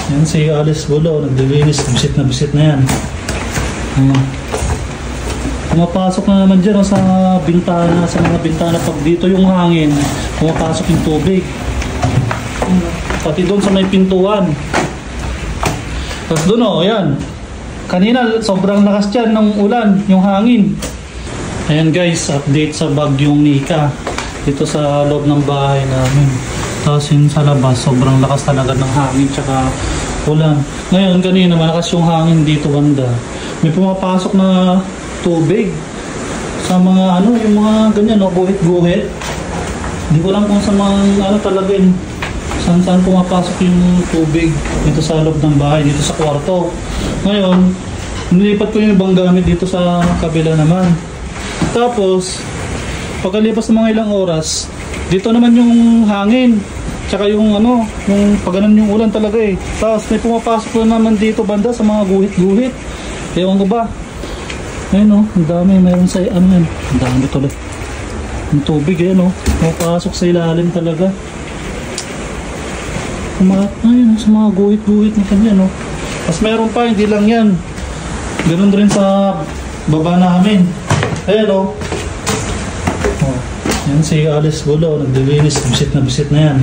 Yan si Alice Gulo, naglilinis, bisit na yan. Ayan. Pumapasok na naman dyan sa bintana, sa mga bintana. Pag dito yung hangin, pumapasok yung tubig. Pati doon sa may pintuan. Tapos doon ayan. Kanina sobrang lakas dyan ng ulan, yung hangin. Ayan guys, update sa bagyong Nika. Dito sa loob ng bahay namin. Tapos yun sa labas, sobrang lakas talaga ng hangin tsaka ulan. Ngayon kanina malakas yung hangin dito banda. May pumapasok na tubig sa mga yung mga ganyan guhit-guhit. Hindi ko lang kung sa mga talaga yun. Saan pumapasok yung tubig dito sa loob ng bahay, dito sa kwarto. Ngayon, nilipat ko yung ibang gamit dito sa kabila naman. Tapos, pagkalipas ng mga ilang oras, dito naman yung hangin. Tsaka yung yung pagganan yung ulan talaga eh. Tapos may pumapasok na naman dito banda sa mga guhit-guhit. Ewan ko ba? Ayun ang dami. Mayroon sa yan. Ang dami tuloy. Yung tubig pumapasok sa ilalim talaga. Ayun, sa mga guhit-guhit na kanya Tapos mayroon pa, hindi lang yan. Ganoon rin sa baba namin. Ayun yan si Alice Gulo, naglilinis, bisit na yan.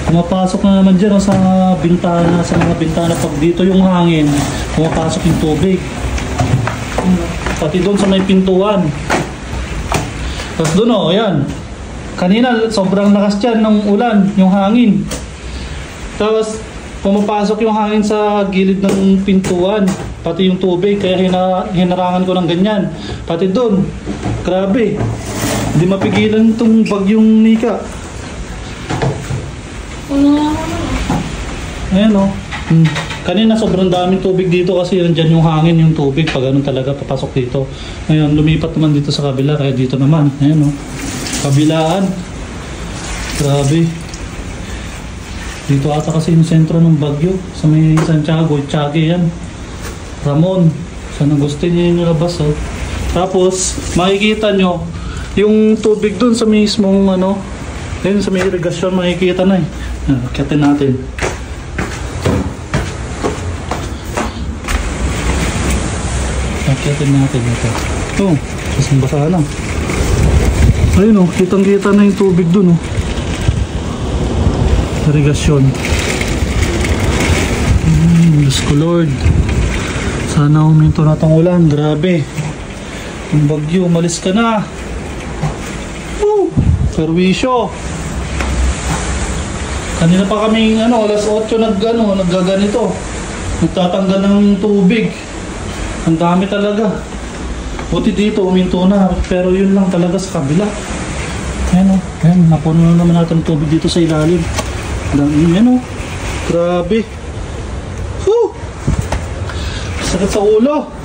Pumapasok na naman dyan sa bintana, sa mga bintana. Pag dito yung hangin, pumapasok yung tubig. Pati doon sa may pintuan. Tapos doon ayan. Kanina sobrang lakas dyan ng ulan, yung hangin. Tapos pumapasok yung hangin sa gilid ng pintuan. Pati yung tubig, kaya hinarangan ko ng ganyan. Pati doon, grabe. Hindi mapigilan itong bagyong Nika. Ayan Kanina sobrang daming tubig dito kasi dyan yung hangin, yung tubig. Pag ganun talaga papasok dito. Ngayon lumipat naman dito sa kabila, kaya dito naman. Ayan kabilaan. Grabe. Dito ata kasi yung sentro ng bagyo. Sa may Santiago, Tiague yan. Ramon. San Agustin yung nilabas Tapos, makikita nyo, yung tubig dun sa mismong ayun, sa may irigasyon, makikita na Akitin natin. Akitin natin ito. Kasang basa na. Ayun kitang-kita na yung tubig dun irigasyon. Diyos ko Lord. Sana huminto na itong ulan. Grabe. Yung bagyo, umalis ka na. Perwisyo. Kanina pa kaming alas 8 naggaganito. Nagtatanggal ng tubig. Ang dami talaga. Buti dito uminto na. Pero yun lang talaga sa kabila. Ayan napuno naman natin tubig dito sa ilalim. Grabe. Sakit sa ulo.